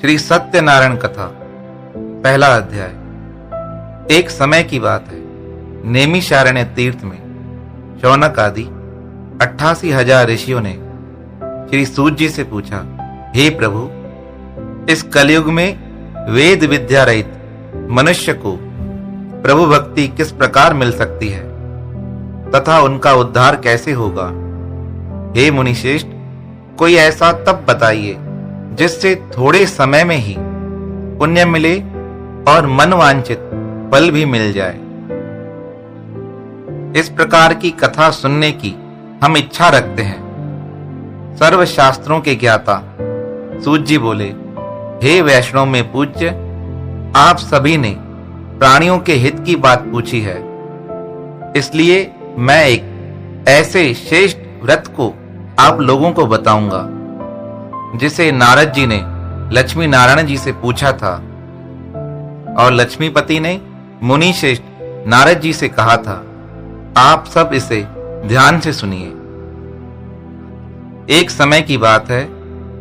श्री सत्यनारायण कथा, पहला अध्याय। एक समय की बात है, नैमिषारण्य तीर्थ में शौनक आदि 88,000 ऋषियों ने श्री सूत जी से पूछा, हे प्रभु, इस कलयुग में वेद विद्या रहित मनुष्य को प्रभु भक्ति किस प्रकार मिल सकती है तथा उनका उद्धार कैसे होगा? हे मुनिश्रेष्ठ, कोई ऐसा तप बताइए जिससे थोड़े समय में ही पुण्य मिले और मनवांछित फल भी मिल जाए। इस प्रकार की कथा सुनने की हम इच्छा रखते हैं। सर्व शास्त्रों के ज्ञाता सूत जी बोले, हे वैष्णव में पूज्य, आप सभी ने प्राणियों के हित की बात पूछी है, इसलिए मैं एक ऐसे श्रेष्ठ व्रत को आप लोगों को बताऊंगा जिसे नारद जी ने लक्ष्मी नारायण जी से पूछा था और लक्ष्मीपति ने मुनि श्रेष्ठ नारद जी से कहा था। आप सब इसे ध्यान से सुनिए। एक समय की बात है,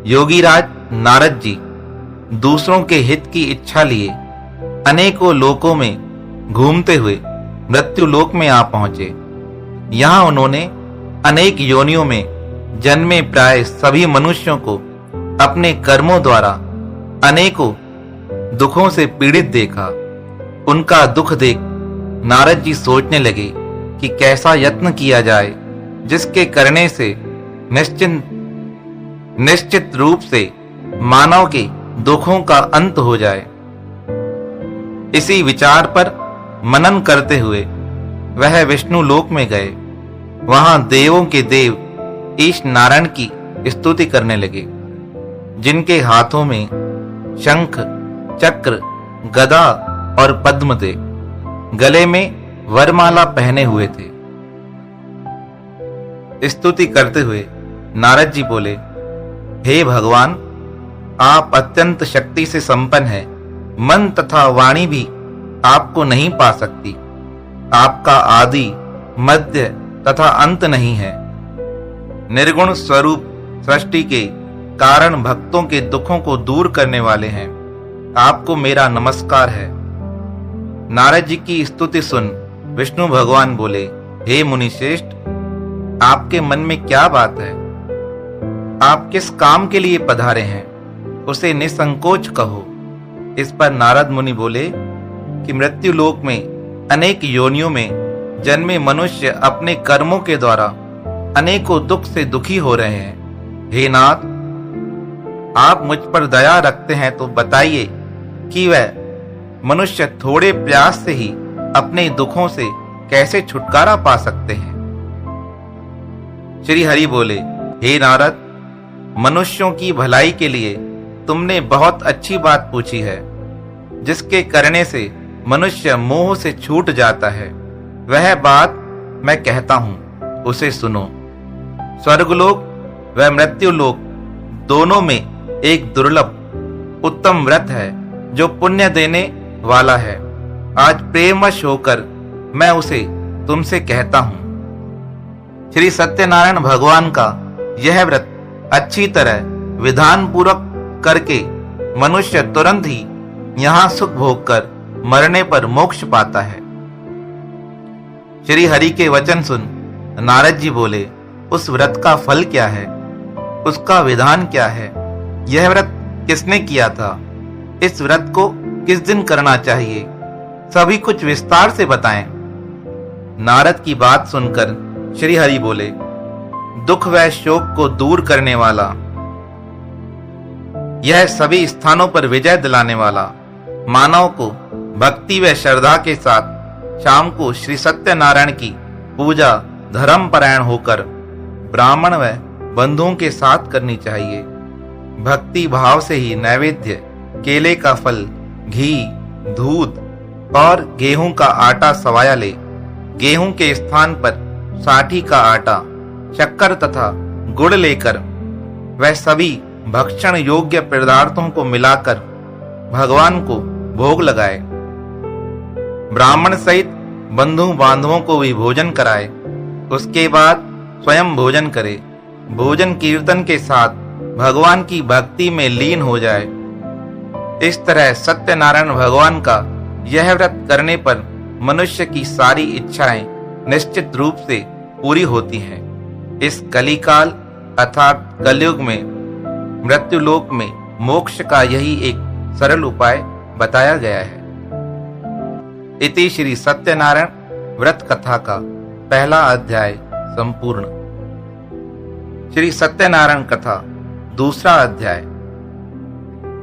योगीराज नारद जी दूसरों के हित की इच्छा लिए अनेकों लोकों में घूमते हुए मृत्यु लोक में आ पहुंचे। यहां उन्होंने अनेक योनियों में जन्मे प्राय सभी मनुष्यों को अपने कर्मों द्वारा अनेकों दुखों से पीड़ित देखा। उनका दुख देख नारद जी सोचने लगे कि कैसा यत्न किया जाए जिसके करने से निश्चित रूप से मानव के दुखों का अंत हो जाए। इसी विचार पर मनन करते हुए वह विष्णु लोक में गए। वहां देवों के देव ईश नारायण की स्तुति करने लगे, जिनके हाथों में शंख, चक्र, गदा और पद्म थे। गले में वरमाला पहने हुए थे। स्तुति करते हुए नारद जी बोले, हे भगवान, आप अत्यंत शक्ति से संपन्न हैं। मन तथा वाणी भी आपको नहीं पा सकती। आपका आदि, मध्य तथा अंत नहीं है। निर्गुण स्वरूप सृष्टि के कारण भक्तों के दुखों को दूर करने वाले हैं। आपको मेरा नमस्कार है। नारद जी की स्तुति सुन विष्णु भगवान बोले, हे मुनिश्रेष्ठ, आपके मन में क्या बात है? आप किस काम के लिए पधारे हैं, उसे निसंकोच कहो। इस पर नारद मुनि बोले कि मृत्यु लोक में अनेक योनियों में जन्मे मनुष्य अपने कर्मों के द्वारा अनेकों दुख से दुखी हो रहे हैं। हे नाथ, आप मुझ पर दया रखते हैं तो बताइए कि वह मनुष्य थोड़े प्रयास से ही अपने दुखों से कैसे छुटकारा पा सकते हैं? श्री हरि बोले, हे नारद, मनुष्यों की भलाई के लिए तुमने बहुत अच्छी बात पूछी है। जिसके करने से मनुष्य मोह से छूट जाता है, वह बात मैं कहता हूं, उसे सुनो। स्वर्गलोक व मृत्युलोक दोनों में एक दुर्लभ उत्तम व्रत है जो पुण्य देने वाला है। आज प्रेमवश होकर मैं उसे तुमसे कहता हूं। श्री सत्यनारायण भगवान का यह व्रत अच्छी तरह विधान पूर्वक करके मनुष्य तुरंत ही यहां सुख भोग कर मरने पर मोक्ष पाता है। श्री हरि के वचन सुन नारद जी बोले, उस व्रत का फल क्या है? उसका विधान क्या है? यह व्रत किसने किया था? इस व्रत को किस दिन करना चाहिए? सभी कुछ विस्तार से बताएं। नारद की बात सुनकर श्री हरि बोले, दुख व शोक को दूर करने वाला, यह सभी स्थानों पर विजय दिलाने वाला, मानव को भक्ति व श्रद्धा के साथ शाम को श्री सत्यनारायण की पूजा धर्म परायण होकर ब्राह्मण व बंधुओं के साथ करनी चाहिए। भक्ति भाव से ही नैवेद्य, केले का फल, घी, दूध और गेहूं का आटा सवाया ले। गेहूं के स्थान पर साठी का आटा, शक्कर तथा गुड़ लेकर वह सभी भक्षण योग्य पदार्थों को मिलाकर भगवान को भोग लगाए। ब्राह्मण सहित बंधु बांधवों को भी भोजन कराए। उसके बाद स्वयं भोजन करे। भोजन कीर्तन के साथ भगवान की भक्ति में लीन हो जाए। इस तरह सत्यनारायण भगवान का यह व्रत करने पर मनुष्य की सारी इच्छाएं निश्चित रूप से पूरी होती हैं। इस कलिकाल अर्थात कलयुग में मृत्युलोक में मोक्ष का यही एक सरल उपाय बताया गया है। इति श्री सत्यनारायण व्रत कथा का पहला अध्याय संपूर्ण। श्री सत्यनारायण कथा दूसरा अध्याय।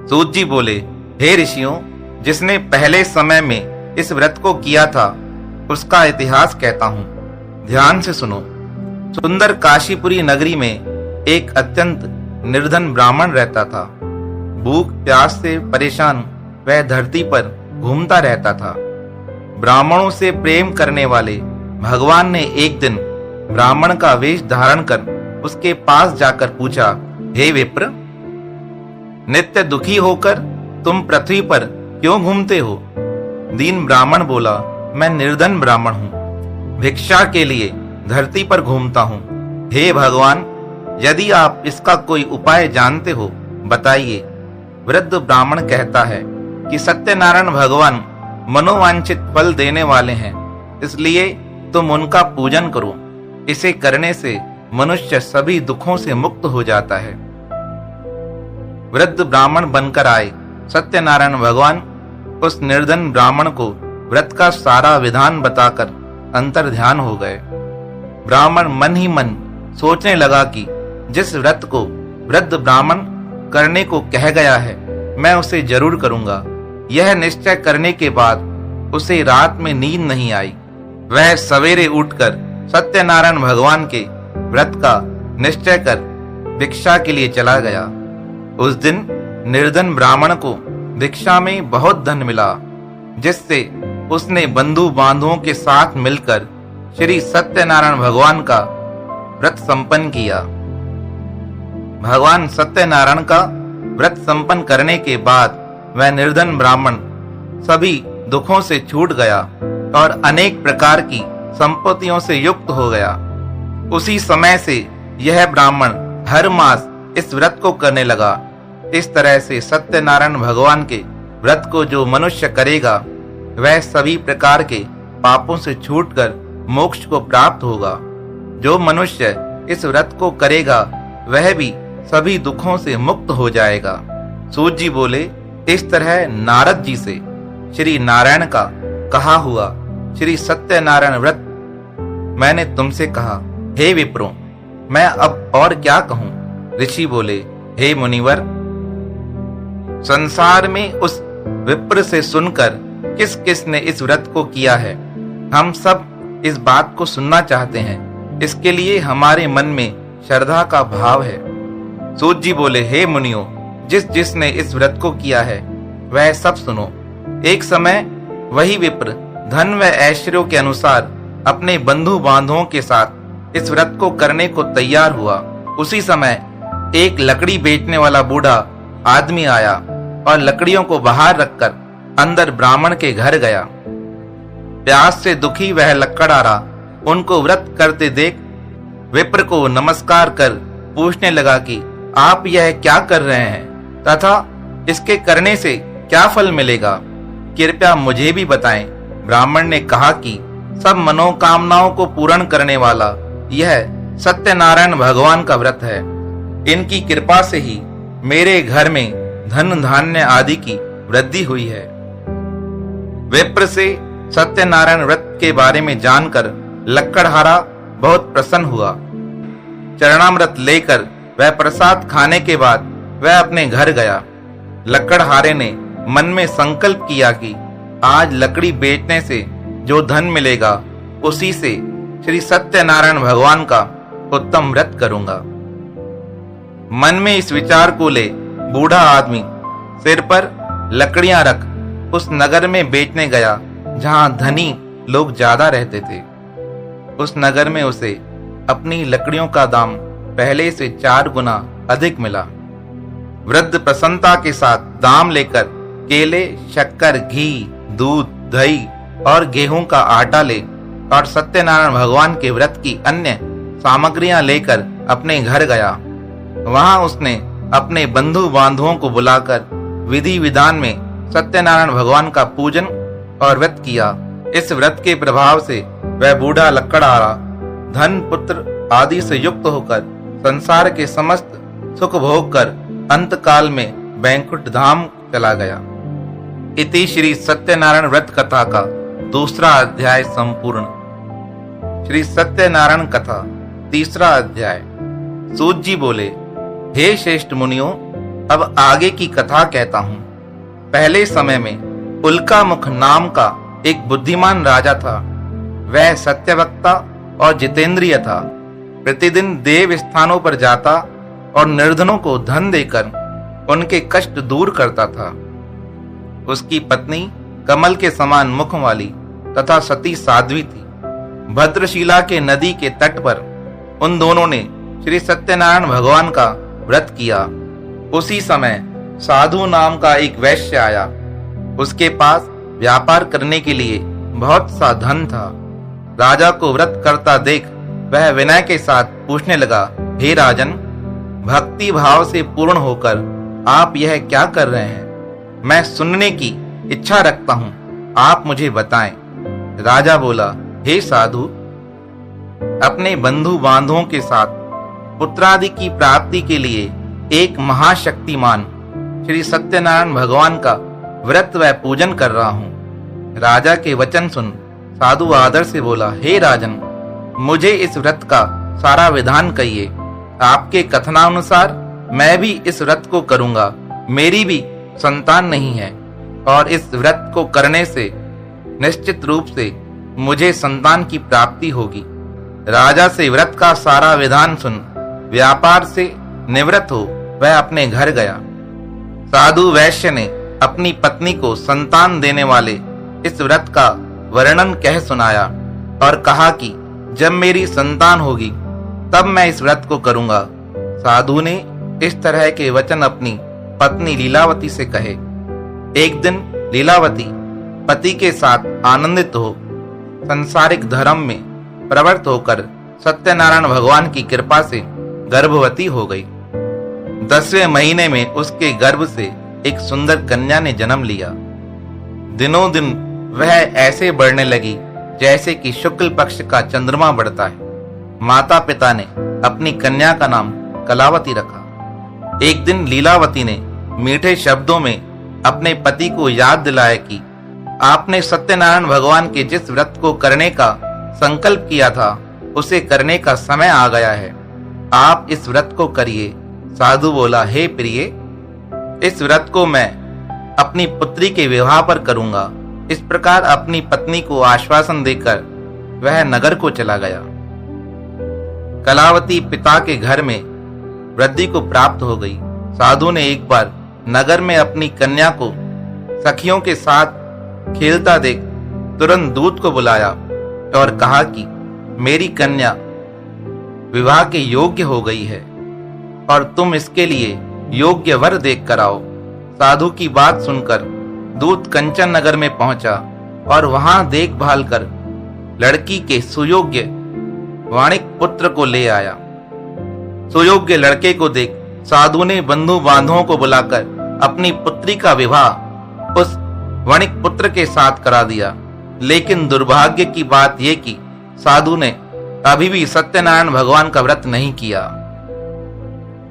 सूत जी बोले, हे ऋषियों, जिसने पहले समय में इस व्रत को किया था उसका इतिहास कहता हूं, ध्यान से सुनो। सुंदर काशीपुरी नगरी में एक अत्यंत निर्धन ब्राह्मण रहता था। भूख प्यास से परेशान वह धरती पर घूमता रहता था। ब्राह्मणों से प्रेम करने वाले भगवान ने एक दिन ब्राह्मण का वेश धारण कर उसके पास जाकर पूछा, हे विप्र, नित्य दुखी होकर तुम पृथ्वी पर क्यों घूमते हो? दीन ब्राह्मण बोला, मैं निर्धन ब्राह्मण हूं, भिक्षा के लिए धरती पर घूमता हूं। हे भगवान, यदि आप इसका कोई उपाय जानते हो बताइए। वृद्ध ब्राह्मण कहता है कि सत्यनारायण भगवान मनोवांछित फल देने वाले हैं, इसलिए तुम उनका पूजन करो। इसे करने से मनुष्य सभी दुखों से मुक्त हो जाता है। वृद्ध ब्राह्मण बनकर आए सत्यनारायण भगवान उस निर्धन ब्राह्मण को व्रत का सारा विधान बताकर अंतर ध्यान हो गए। ब्राह्मण मन ही मन सोचने लगा कि जिस व्रत को वृद्ध ब्राह्मण करने को कह गया है मैं उसे जरूर करूंगा। यह निश्चय करने के बाद उसे रात में नींद नहीं आई। वह सवेरे उठकर सत्यनारायण भगवान के व्रत का निश्चय कर भिक्षा के लिए चला गया। उस दिन निर्धन ब्राह्मण को भिक्षा में बहुत धन मिला, जिससे उसने बंधु बांधुओं के साथ मिलकर श्री सत्यनारायण भगवान का व्रत संपन्न किया। भगवान सत्यनारायण का व्रत संपन्न करने के बाद वह निर्धन ब्राह्मण सभी दुखों से छूट गया और अनेक प्रकार की संपत्तियों से युक्त हो गया। उसी समय से यह ब्राह्मण हर मास इस व्रत को करने लगा। इस तरह से सत्यनारायण भगवान के व्रत को जो मनुष्य करेगा वह सभी प्रकार के पापों से छूटकर मोक्ष को प्राप्त होगा। जो मनुष्य इस व्रत को करेगा वह भी सभी दुखों से मुक्त हो जाएगा। सूत जी बोले, इस तरह नारद जी से श्री नारायण का कहा हुआ श्री सत्यनारायण व्रत मैंने तुमसे कहा। हे विप्रो, मैं अब और क्या कहूं? ऋषि बोले, हे मुनिवर, संसार में उस विप्र से सुनकर किस किस ने इस व्रत को किया है, हम सब इस बात को सुनना चाहते हैं। इसके लिए हमारे मन में श्रद्धा का भाव है। सूत जी बोले, हे मुनियों, जिसने इस व्रत को किया है वह सब सुनो। एक समय वही विप्र धन व ऐश्वर्यों के अनुसार अपने बंधु बांधुओं के साथ इस व्रत को करने को तैयार हुआ। उसी समय एक लकड़ी बेचने वाला बूढ़ा आदमी आया और लकड़ियों को बाहर रखकर अंदर ब्राह्मण के घर गया। प्यास से दुखी वह लकड़हारा उनको व्रत करते देख विप्र को नमस्कार कर पूछने लगा कि आप यह क्या कर रहे हैं तथा इसके करने से क्या फल मिलेगा, कृपया मुझे भी बताएं। ब्राह्मण ने कहा कि सब मनोकामनाओं को पूर्ण करने वाला यह सत्यनारायण भगवान का व्रत है। इनकी कृपा से ही मेरे घर में धन धान्य आदि की वृद्धि हुई है। विप्र से सत्यनारायण व्रत के बारे में जानकर लकड़हारा बहुत प्रसन्न हुआ। चरणामृत लेकर वह प्रसाद खाने के बाद वह अपने घर गया। लकड़हारे ने मन में संकल्प किया कि आज लकड़ी बेचने से जो धन मिलेगा उसी से श्री सत्यनारायण भगवान का उत्तम व्रत करूंगा। मन में इस विचार को ले बूढ़ा आदमी सिर पर लकड़ियां रख उस नगर में बेचने गया जहां धनी लोग ज्यादा रहते थे। उस नगर में उसे अपनी लकड़ियों का दाम पहले से 4 गुना अधिक मिला। वृद्ध प्रसन्नता के साथ दाम लेकर केले, शक्कर, घी, दूध, दही और गेहूं का आटा ले और सत्यनारायण भगवान के व्रत की अन्य सामग्रियां लेकर अपने घर गया। वहां उसने अपने बंधु बांधुओं को बुलाकर विधि विधान में सत्यनारायण भगवान का पूजन और व्रत किया। इस व्रत के प्रभाव से वह बूढ़ा लकड़हारा धन पुत्र आदि से युक्त होकर संसार के समस्त सुख भोग कर अंत काल में बैकुंठ धाम चला गया। इति श्री सत्यनारायण व्रत कथा का दूसरा अध्याय संपूर्ण। श्री सत्यनारायण कथा तीसरा अध्याय। सूत जी बोले, हे श्रेष्ठ मुनियों, अब आगे की कथा कहता हूँ। पहले समय में उल्का मुख नाम का एक बुद्धिमान राजा था। वह सत्यवक्ता और जितेंद्रिय था। प्रतिदिन देव स्थानों पर जाता और निर्धनों को धन देकर उनके कष्ट दूर करता था। उसकी पत्नी कमल के समान मुख वाली तथा सती साध्वी थी। भद्रशिला के नदी के तट पर उन दोनों ने श्री सत्यनारायण भगवान का व्रत किया। उसी समय साधु नाम का एक वैश्य आया। उसके पास व्यापार करने के लिए बहुत सा धन था। राजा को व्रत करता देख वह विनय के साथ पूछने लगा, हे राजन, भक्ति भाव से पूर्ण होकर आप यह क्या कर रहे हैं? मैं सुनने की इच्छा रखता हूँ, आप मुझे बताएं। राजा बोला, हे साधु, अपने बंधु बांधवों के साथ पुत्रादि की प्राप्ति के लिए एक महाशक्तिमान श्री सत्यनारायण भगवान का व्रत व पूजन कर रहा हूँ। राजा के वचन सुन साधु आदर से बोला, हे राजन, मुझे इस व्रत का सारा विधान कहिए। आपके कथनानुसार मैं भी इस व्रत को करूंगा। मेरी भी संतान नहीं है और इस व्रत को करने से निश्चित रूप से मुझे संतान की प्राप्ति होगी। राजा से व्रत का सारा विधान सुन व्यापार से निवृत्त हो वह अपने घर गया। साधु वैश्य ने अपनी पत्नी को संतान देने वाले इस व्रत का वर्णन कह सुनाया और कहा कि जब मेरी संतान होगी तब मैं इस व्रत को करूंगा। साधु ने इस तरह के वचन अपनी पत्नी लीलावती से कहे। एक दिन लीलावती पति के साथ आनंदित हो संसारिक धर्म में प्रवृत्त होकर सत्यनारायण भगवान की कृपा से गर्भवती हो गई। 10वें महीने में उसके गर्भ से एक सुंदर कन्या ने जन्म लिया। दिनों दिन वह ऐसे बढ़ने लगी जैसे कि शुक्ल पक्ष का चंद्रमा बढ़ता है। माता पिता ने अपनी कन्या का नाम कलावती रखा। एक दिन लीलावती ने मीठे शब्दों में अपने पति को याद दिलाया कि आपने सत्यनारायण भगवान के जिस व्रत को करने का संकल्प किया था उसे करने का समय आ गया है। आप इस व्रत को करिए। साधु बोला, हे प्रिय, इस व्रत को मैं अपनी पुत्री के विवाह पर करूंगा। इस प्रकार अपनी पत्नी को आश्वासन देकर वह नगर को चला गया। कलावती पिता के घर में वृद्धि को प्राप्त हो गई। साधु ने एक बार नगर में अपनी कन्या को सखियों के साथ खेलता देख तुरंत दूत को बुलाया और कहा कि मेरी कन्या विवाह के योग्य हो गई है और तुम इसके लिए योग्य वर देख कर आओ। साधु की बात सुनकर दूत कंचन नगर में पहुंचा और वहां देखभाल कर लड़की के सुयोग्य वाणिक पुत्र को ले आया। सुयोग्य लड़के को देख साधु ने बंधु बांधवों को बुलाकर अपनी पुत्री का विवाह उस वणिक पुत्र के साथ करा दिया। लेकिन दुर्भाग्य की बात यह कि साधु ने अभी भी सत्यनारायण भगवान का व्रत नहीं किया।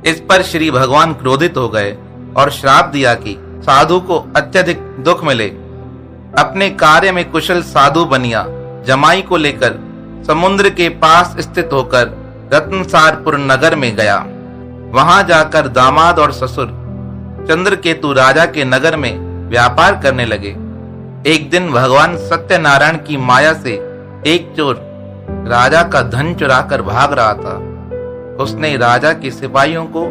इस पर श्री भगवान क्रोधित हो गए और श्राप दिया कि साधु को अत्यधिक दुख मिले। अपने कार्य में कुशल साधु बनिया जमाई को लेकर समुद्र के पास स्थित होकर रत्नसारपुर नगर में गया। वहां जाकर दामाद और ससुर चंद्रकेतु राजा के नगर में व्यापार करने लगे। एक दिन भगवान सत्यनारायण की माया से एक चोर राजा का धन चुराकर भाग रहा था। उसने राजा के सिपाहियों को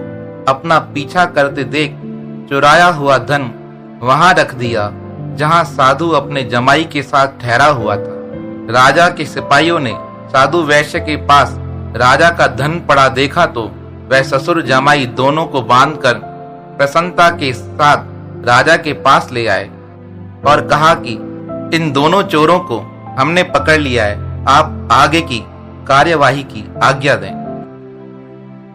अपना पीछा करते देख चुराया हुआ धन वहां रख दिया जहां साधु अपने जमाई के साथ ठहरा हुआ था। राजा के सिपाहियों ने साधु वैश्य के पास राजा का धन पड़ा देखा तो वह ससुर जमाई दोनों को बांधकर प्रसन्नता के साथ राजा के पास ले आए और कहा कि इन दोनों चोरों को हमने पकड़ लिया है, आप आगे की कार्यवाही की आज्ञा दें।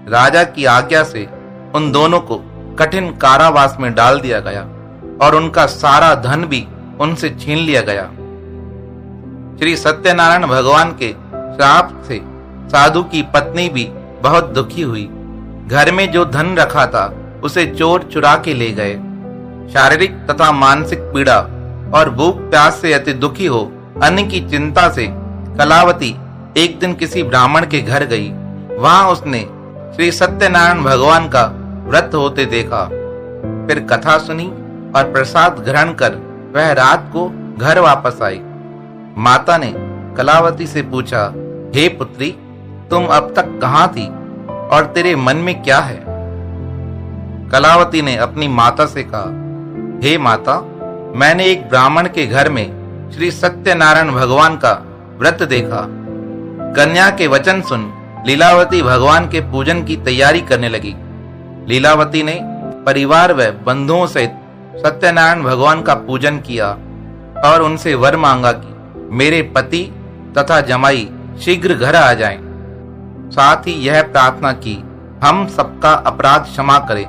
राजा की आज्ञा से उन दोनों को कठिन कारावास में डाल दिया गया। और उनका सारा धन भी उनसे छीन लिया गया। श्री सत्यनारायण भगवान के श्राप से साधु की पत्नी भी बहुत दुखी हुई। घर में जो धन रखा था उसे चोर चुरा के ले गए। शारीरिक तथा मानसिक पीड़ा और भूख प्यास से अति दुखी हो अन्न की चिंता से कलावती एक दिन किसी ब्राह्मण के घर गई। वहां उसने श्री सत्यनारायण भगवान का व्रत होते देखा। फिर कथा सुनी और प्रसाद ग्रहण कर वह रात को घर वापस आई। माता ने कलावती से पूछा, हे पुत्री, तुम अब तक कहाँ थी और तेरे मन में क्या है? कलावती ने अपनी माता से कहा, हे माता, मैंने एक ब्राह्मण के घर में श्री सत्यनारायण भगवान का व्रत देखा। कन्या के वचन सुन लीलावती भगवान के पूजन की तैयारी करने लगी। लीलावती ने परिवार व बंधुओं सहित सत्यनारायण भगवान का पूजन किया और उनसे वर मांगा कि मेरे पति तथा जमाई शीघ्र घर आ जाएं। साथ ही यह प्रार्थना की, हम सबका अपराध क्षमा करें।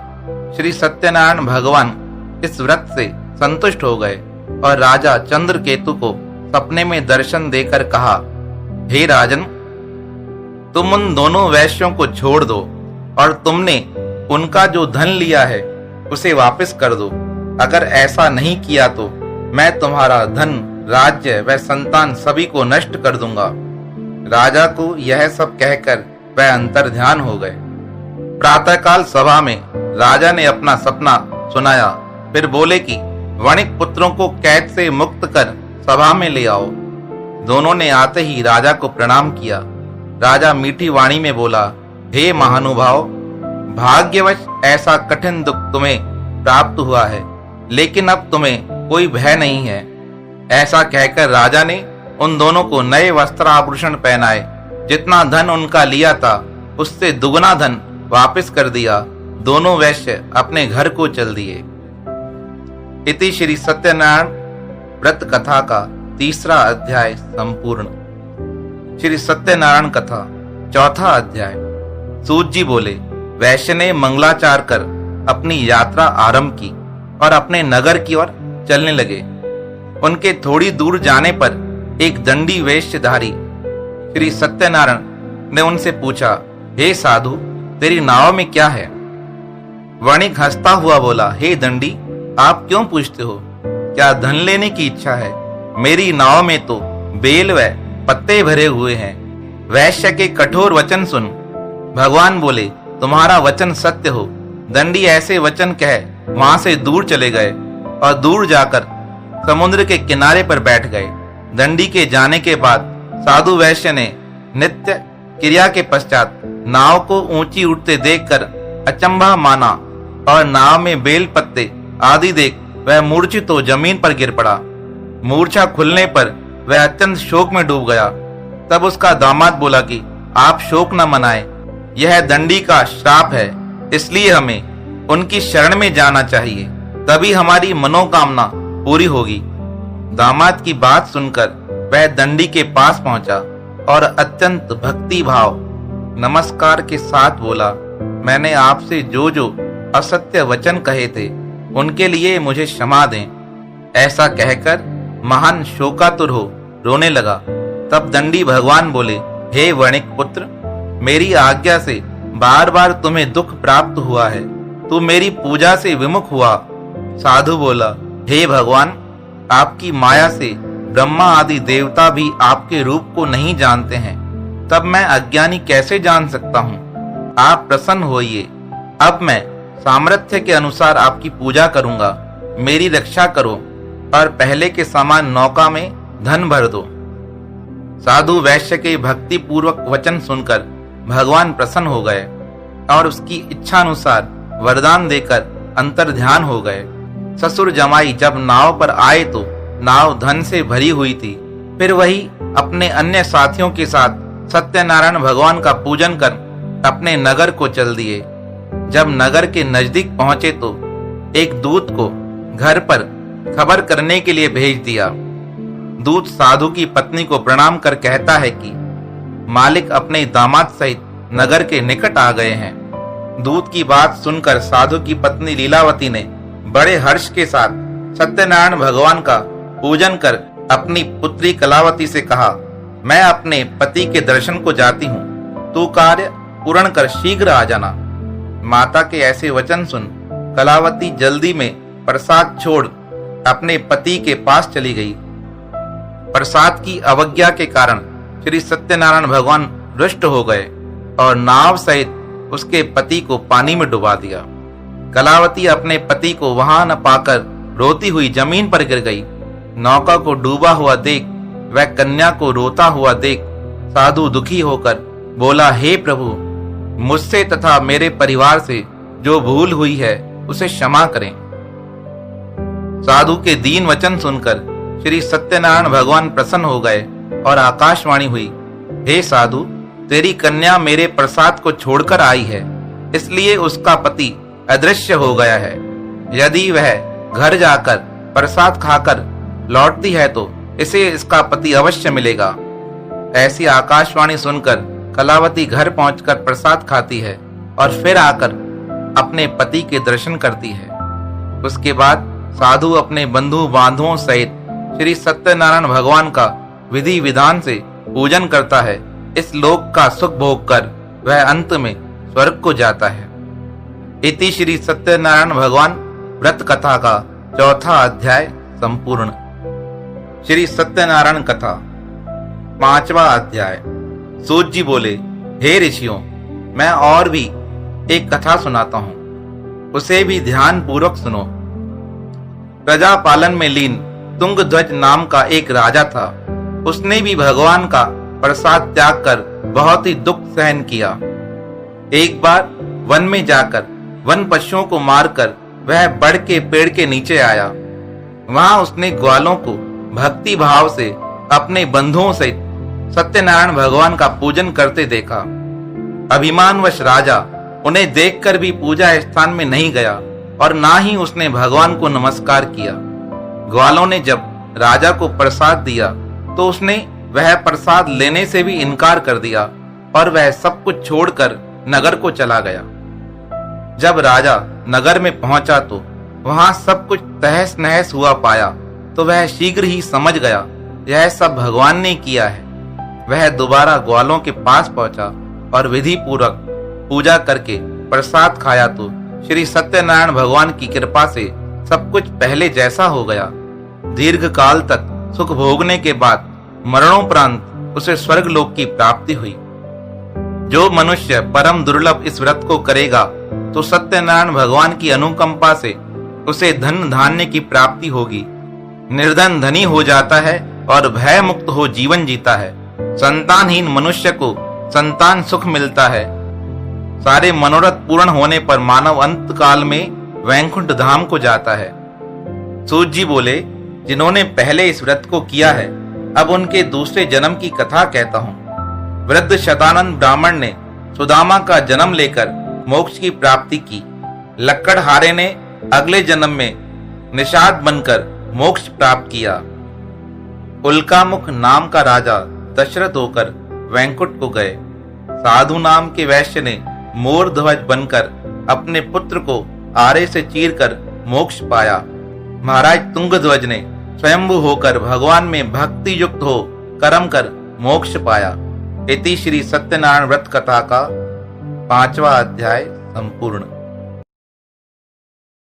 श्री सत्यनारायण भगवान इस व्रत से संतुष्ट हो गए और राजा चंद्रकेतु को सपने में दर्शन देकर कहा, हे राजन, तुम उन दोनों वैश्यों को छोड़ दो और तुमने उनका जो धन लिया है उसे वापस कर दो। अगर ऐसा नहीं किया तो मैं तुम्हारा धन, राज्य व संतान सभी को नष्ट कर दूंगा। राजा को यह सब कहकर वह अंतर्ध्यान हो गए। प्रातःकाल सभा में राजा ने अपना सपना सुनाया। फिर बोले कि वणिक पुत्रों को कैद से मुक्त कर सभा में ले आओ। दोनों ने आते ही राजा को प्रणाम किया। राजा मीठी वाणी में बोला, हे महानुभाव, भाग्यवश ऐसा कठिन दुख तुम्हें प्राप्त हुआ है, लेकिन अब तुम्हें कोई भय नहीं है। ऐसा कहकर राजा ने उन दोनों को नए वस्त्र आभूषण पहनाए। जितना धन उनका लिया था उससे दुगना धन वापस कर दिया। दोनों वैश्य अपने घर को चल दिए। इति श्री सत्यनारायण व्रत कथा का तीसरा अध्याय संपूर्ण। श्री सत्यनारायण कथा चौथा अध्याय। सूत जी बोले, वैश्य ने मंगलाचार कर अपनी यात्रा आरंभ की और अपने नगर की ओर चलने लगे। उनके थोड़ी दूर जाने पर एक दंडी वेशधारी श्री सत्यनारायण ने उनसे पूछा, हे साधु, तेरी नाव में क्या है? वणिक हंसता हुआ बोला, हे दंडी, आप क्यों पूछते हो? क्या धन लेने की इच्छा है? मेरी नाव में तो बेल व पत्ते भरे हुए हैं। वैश्य के कठोर वचन सुन भगवान बोले, तुम्हारा वचन सत्य हो। दंडी ऐसे वचन कह वहां से दूर चले गए और दूर जाकर समुद्र के किनारे पर बैठ गए। दंडी के जाने के बाद साधु वैश्य ने नित्य क्रिया के पश्चात नाव को ऊंची उठते देखकर अचंभा माना और नाव में बेल पत्ते आदि देख वह मूर्छित हो जमीन पर गिर पड़ा। मूर्छा खुलने पर वह अत्यंत शोक में डूब गया। तब उसका दामाद बोला कि आप शोक न मनाएं, यह दंडी का श्राप है, इसलिए हमें उनकी शरण में जाना चाहिए, तभी हमारी मनोकामना पूरी होगी। दामाद की बात सुनकर वह दंडी के पास पहुंचा और अत्यंत भक्ति भाव नमस्कार के साथ बोला, मैंने आपसे जो जो असत्य वचन कहे थे उनके लिए मुझे क्षमा दें। ऐसा कहकर महान शोकातुर हो रोने लगा। तब दंडी भगवान बोले, हे वणिक पुत्र, मेरी आज्ञा से बार बार तुम्हें दुख प्राप्त हुआ है, तू मेरी पूजा से विमुख हुआ। साधु बोला, हे भगवान, आपकी माया से ब्रह्मा आदि देवता भी आपके रूप को नहीं जानते हैं, तब मैं अज्ञानी कैसे जान सकता हूँ? आप प्रसन्न होइए। अब मैं सामर्थ्य के अनुसार आपकी पूजा करूंगा। मेरी रक्षा करो और पहले के समान नौका में धन भर दो। साधु वैश्य के भक्ति पूर्वक वचन सुनकर भगवान प्रसन्न हो गए और उसकी इच्छानुसार वरदान देकर अंतर्ध्यान हो गए। ससुर जमाई जब नाव पर आए तो नाव धन से भरी हुई थी। फिर वही अपने अन्य साथियों के साथ सत्यनारायण भगवान का पूजन कर अपने नगर को चल दिए। जब नगर के नजदीक पहुंचे तो एक दूत को घर पर खबर करने के लिए भेज दिया। दूत साधु की पत्नी को प्रणाम कर कहता है कि मालिक अपने दामाद सहित नगर के निकट आ गए हैं। दूत की बात सुनकर साधु की पत्नी लीलावती ने बड़े हर्ष के साथ सत्यनारायण भगवान का पूजन कर अपनी पुत्री कलावती से कहा, मैं अपने पति के दर्शन को जाती हूँ, तू कार्य पूर्ण कर शीघ्र आ जाना। माता के ऐसे वचन सुन कलावती जल्दी में प्रसाद छोड़ अपने पति के पास चली गई। प्रसाद की अवज्ञा के कारण श्री सत्यनारायण भगवान रुष्ट हो गए और नाव सहित उसके पति को पानी में डुबा दिया। कलावती अपने पति को वहां न पाकर रोती हुई जमीन पर गिर गई। नौका को डूबा हुआ देख वह कन्या को रोता हुआ देख साधु दुखी होकर बोला, हे प्रभु, मुझसे तथा मेरे परिवार से जो भूल हुई है उसे क्षमा करें। साधु के दीन वचन सुनकर श्री सत्यनारायण भगवान प्रसन्न हो गए और आकाशवाणी हुई, हे साधु, तेरी कन्या मेरे प्रसाद को छोड़कर आई है, इसलिए उसका पति अदृश्य हो गया है। यदि वह घर जाकर प्रसाद खाकर लौटती है तो इसे इसका पति अवश्य मिलेगा। ऐसी आकाशवाणी सुनकर कलावती घर पहुंचकर प्रसाद खाती है और फिर आकर अपने पति के दर्शन करती है। उसके बाद साधु अपने बंधु बांधुओं सहित श्री सत्यनारायण भगवान का विधि विधान से पूजन करता है। इस लोक का सुख भोग कर वह अंत में स्वर्ग को जाता है। इति श्री सत्यनारायण भगवान व्रत कथा का चौथा अध्याय संपूर्ण। श्री सत्यनारायण कथा पांचवा अध्याय। सूत जी बोले, हे ऋषियों, मैं और भी एक कथा सुनाता हूं, उसे भी ध्यान पूर्वक सुनो। प्रजा पालन में लीन तुंगध्वज नाम का एक राजा था। उसने भी भगवान का प्रसाद त्याग कर बहुत ही दुख सहन किया। एक बार वन में जाकर वन पशुओं को मारकर वह बड़ के पेड़ के नीचे आया। वहां उसने ग्वालों को भक्ति भाव से अपने बंधुओं सहित सत्यनारायण भगवान का पूजन करते देखा। अभिमानवश राजा उन्हें देखकर भी पूजा स्थान में नहीं गया और ना ही उसने भगवान को नमस्कार किया। ग्वालों ने जब राजा को प्रसाद दिया तो उसने वह प्रसाद लेने से भी इनकार कर दिया और वह सब कुछ छोड़कर नगर को चला गया। जब राजा नगर में पहुंचा तो वहां सब कुछ तहस नहस हुआ पाया तो वह शीघ्र ही समझ गया यह सब भगवान ने किया है। वह दोबारा ग्वालों के पास पहुंचा और विधि पूर्वक पूजा करके प्रसाद खाया तो श्री सत्यनारायण भगवान की कृपा से सब कुछ पहले जैसा हो गया। दीर्घ काल तक सुख भोगने के बाद मरणोपरांत उसे स्वर्ग लोक की प्राप्ति हुई। जो मनुष्य परम दुर्लभ इस व्रत को करेगा तो सत्यनारायण भगवान की अनुकंपा से उसे धन धान्य की प्राप्ति होगी। निर्धन धनी हो जाता है और भय मुक्त हो जीवन जीता है। संतानहीन मनुष्य को संतान सुख मिलता है। सारे मनोरथ पूर्ण होने पर मानव अंत काल में वैकुंठ धाम को जाता है। सूत जी बोले, जिन्होंने पहले इस व्रत को किया है अब उनके दूसरे जन्म की कथा कहता हूँ। वृद्ध शतानंद ब्राह्मण ने सुदामा का जन्म लेकर मोक्ष की प्राप्ति की। लक्कड़हारे ने अगले जन्म में निषाद बनकर मोक्ष प्राप्त किया। उल्कामुख नाम का राजा दशरथ होकर वैकुंठ को गए। साधु नाम के वैश्य ने मोर ध्वज बनकर अपने पुत्र को आरे से चीरकर मोक्ष पाया। महाराज तुंगध्वज ने स्वयंभू होकर भगवान में भक्ति युक्त हो कर्म कर मोक्ष पाया। इति श्री सत्यनारायण व्रत कथा का पांचवा अध्याय संपूर्ण।